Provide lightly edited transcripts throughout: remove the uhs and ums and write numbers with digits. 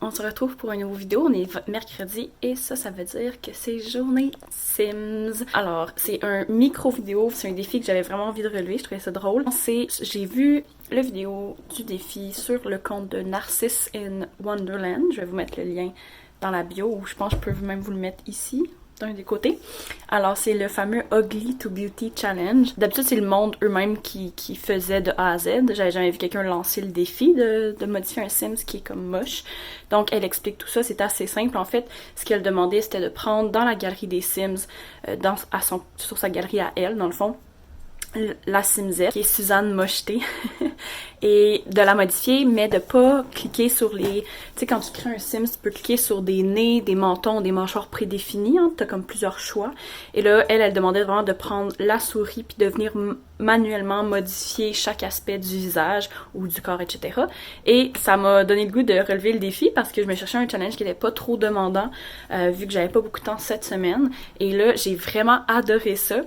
on se retrouve pour une nouvelle vidéo. On est mercredi et ça veut dire que c'est journée Sims. Alors, c'est un micro-vidéo, c'est un défi que j'avais vraiment envie de relever, je trouvais ça drôle. J'ai vu la vidéo du défi sur le compte de Narcisse in Wonderland. Je vais vous mettre le lien dans la bio ou je pense que je peux même vous le mettre ici. D'un des côtés. Alors, c'est le fameux Ugly to Beauty Challenge. D'habitude, c'est le monde eux-mêmes qui faisait de A à Z. J'avais jamais vu quelqu'un lancer le défi de modifier un Sims qui est comme moche. Donc, elle explique tout ça. C'est assez simple. En fait, ce qu'elle demandait, c'était de prendre dans la galerie des Sims, sur sa galerie à elle, dans le fond, la Simzette, qui est Suzanne Mocheté, et de la modifier, mais de pas cliquer sur les... Tu sais, quand tu crées un Sims, tu peux cliquer sur des nez, des mentons, des mâchoires prédéfinis, hein, t'as comme plusieurs choix. Et là, elle demandait vraiment de prendre la souris puis de venir manuellement modifier chaque aspect du visage ou du corps, etc. Et ça m'a donné le goût de relever le défi parce que je me cherchais un challenge qui n'était pas trop demandant, vu que j'avais pas beaucoup de temps cette semaine. Et là, j'ai vraiment adoré ça.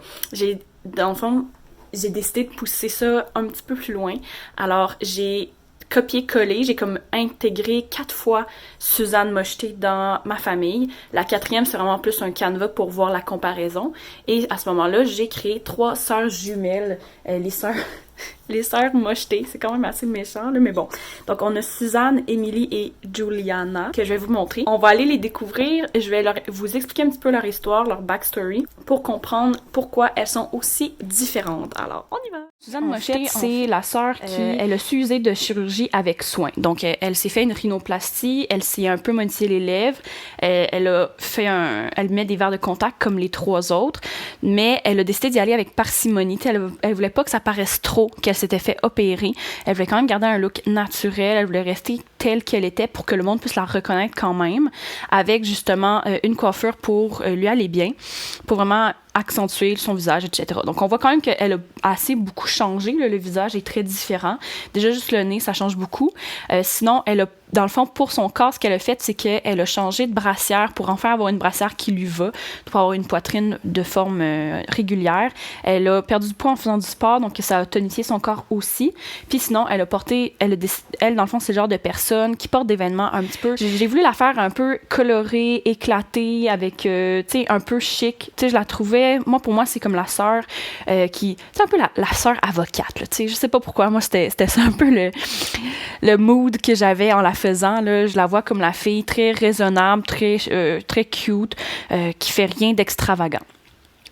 Dans le fond, j'ai décidé de pousser ça un petit peu plus loin. Alors, j'ai copié-collé, j'ai comme intégré 4 fois Suzanne Mocheté dans ma famille. La 4e, c'est vraiment plus un canevas pour voir la comparaison. Et à ce moment-là, j'ai créé 3 sœurs jumelles, les sœurs Mocheté. C'est quand même assez méchant, là, mais bon. Donc, on a Suzanne, Émilie et Juliana, que je vais vous montrer. On va aller les découvrir. Je vais vous expliquer un petit peu leur histoire, leur backstory, pour comprendre pourquoi elles sont aussi différentes. Alors, on y va! Suzanne Mocheté, c'est la sœur qui elle a su user de chirurgie avec soin. Donc, elle s'est fait une rhinoplastie, elle s'est un peu modifié les lèvres, elle met des verres de contact comme les 3 autres, mais elle a décidé d'y aller avec parcimonie. Elle voulait pas que ça paraisse trop qu'elle s'était fait opérer. Elle voulait quand même garder un look naturel, elle voulait rester telle qu'elle était pour que le monde puisse la reconnaître quand même, avec justement une coiffure pour lui aller bien, pour vraiment accentuer son visage, etc. Donc, on voit quand même qu'elle a assez beaucoup changé. Là, le visage est très différent. Déjà, juste le nez, ça change beaucoup. Sinon, elle a, dans le fond, pour son corps, ce qu'elle a fait, c'est qu'elle a changé de brassière pour enfin avoir une brassière qui lui va, pour avoir une poitrine de forme régulière. Elle a perdu du poids en faisant du sport, donc ça a tonifié son corps aussi. Puis sinon, elle, dans le fond, c'est le genre de personne qui porte des vêtements un petit peu... J'ai voulu la faire un peu colorée, éclatée, avec, tu sais, un peu chic. Tu sais, je la trouvais... Moi, pour moi, c'est comme la sœur qui... C'est un peu la sœur avocate, là, tu sais. Je sais pas pourquoi. Moi, c'était ça un peu le mood que j'avais en la faisant, là. Je la vois comme la fille très raisonnable, très cute, qui fait rien d'extravagant.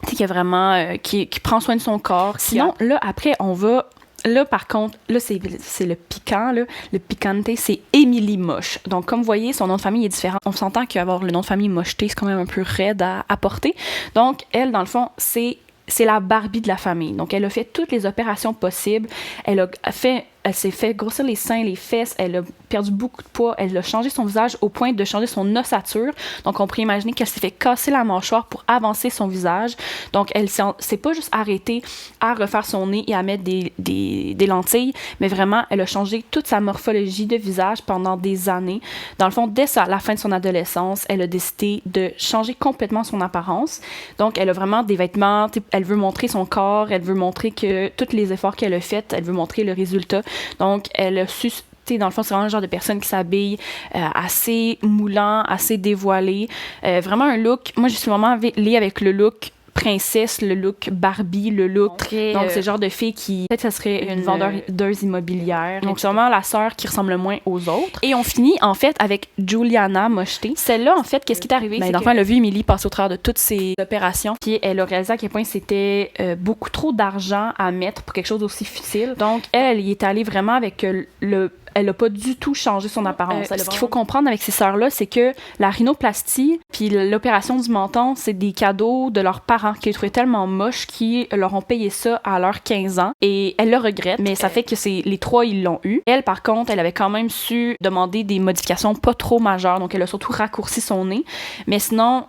Tu sais, qui est vraiment... qui prend soin de son corps. Sinon, là, après, on va... Là, par contre, là, c'est le piquant, là. Le picante, c'est Émilie Moche. Donc, comme vous voyez, son nom de famille est différent. On s'entend qu'avoir le nom de famille Mocheté, c'est quand même un peu raide à porter. Donc, elle, dans le fond, c'est la Barbie de la famille. Donc, elle a fait toutes les opérations possibles. Elle s'est fait grossir les seins, les fesses, elle a perdu beaucoup de poids, elle a changé son visage au point de changer son ossature. Donc, on pourrait imaginer qu'elle s'est fait casser la mâchoire pour avancer son visage. Donc, elle s'est pas juste arrêtée à refaire son nez et à mettre des lentilles, mais vraiment, elle a changé toute sa morphologie de visage pendant des années. Dans le fond, dès la fin de son adolescence, elle a décidé de changer complètement son apparence. Donc, elle a vraiment des vêtements, elle veut montrer son corps, elle veut montrer que tous les efforts qu'elle a faits, elle veut montrer le résultat. Donc, elle a su... Dans le fond, c'est vraiment le genre de personne qui s'habille assez moulant, assez dévoilé. Vraiment un look... Moi, je suis vraiment liée avec le look princesse, le look Barbie, le look très... Donc, c'est le genre de fille qui... Peut-être que ça serait une vendeuse immobilière. Donc, c'est vraiment la sœur qui ressemble le moins aux autres. Et on finit, en fait, avec Juliana Mocheté. Celle-là, en fait, qu'est-ce qui est arrivé? Dans le fond, elle a vu Émilie passer au travers de toutes ses opérations. Puis, elle a réalisé à quel point c'était beaucoup trop d'argent à mettre pour quelque chose d'aussi futile. Donc, elle y est allée vraiment avec elle n'a pas du tout changé son apparence. Ce qu'il faut comprendre avec ces sœurs-là, c'est que la rhinoplastie puis l'opération du menton, c'est des cadeaux de leurs parents qui les trouvaient tellement moches qu'ils leur ont payé ça à leurs 15 ans. Et elle le regrette, mais ça fait que les 3, ils l'ont eu. Elle, par contre, elle avait quand même su demander des modifications pas trop majeures. Donc, elle a surtout raccourci son nez. Mais sinon...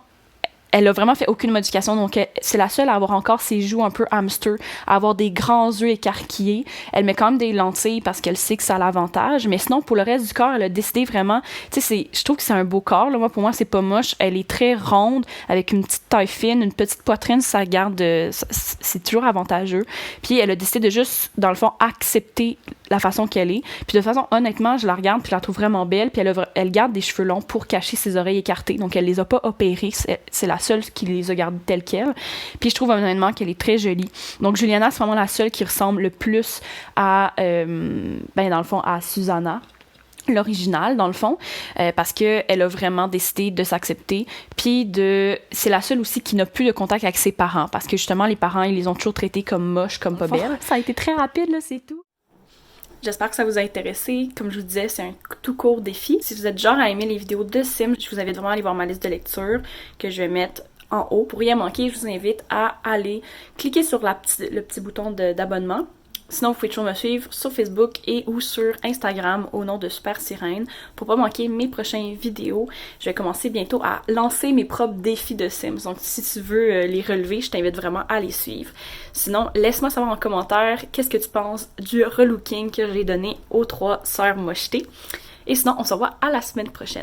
Elle a vraiment fait aucune modification, donc c'est la seule à avoir encore ses joues un peu hamster, à avoir des grands yeux écarquillés. Elle met quand même des lentilles parce qu'elle sait que ça a l'avantage, mais sinon, pour le reste du corps, elle a décidé vraiment... Tu sais, je trouve que c'est un beau corps, là. Moi, pour moi, c'est pas moche. Elle est très ronde, avec une petite taille fine, une petite poitrine, ça garde... c'est toujours avantageux. Puis, elle a décidé de juste, dans le fond, accepter la façon qu'elle est. Puis de toute façon, honnêtement, je la regarde, puis je la trouve vraiment belle, puis elle garde des cheveux longs pour cacher ses oreilles écartées. Donc, elle les a pas opérés. C'est la seule qui les a gardés telles quelles. Puis je trouve honnêtement qu'elle est très jolie. Donc, Juliana, c'est vraiment la seule qui ressemble le plus à, dans le fond, à Susanna, l'original dans le fond, parce que elle a vraiment décidé de s'accepter, puis c'est la seule aussi qui n'a plus de contact avec ses parents, parce que justement les parents ils les ont toujours traités comme moches, comme pas belles. Ça a été très rapide là, c'est tout. J'espère que ça vous a intéressé. Comme je vous disais, c'est un tout court défi. Si vous êtes genre à aimer les vidéos de Sims, je vous invite vraiment à aller voir ma liste de lecture que je vais mettre en haut. Pour rien manquer, je vous invite à aller cliquer sur le petit bouton d'abonnement. Sinon, vous pouvez toujours me suivre sur Facebook et ou sur Instagram au nom de Super Sirène pour pas manquer mes prochaines vidéos. Je vais commencer bientôt à lancer mes propres défis de Sims. Donc, si tu veux les relever, je t'invite vraiment à les suivre. Sinon, laisse-moi savoir en commentaire qu'est-ce que tu penses du relooking que j'ai donné aux 3 sœurs mochetées. Et sinon, on se revoit à la semaine prochaine.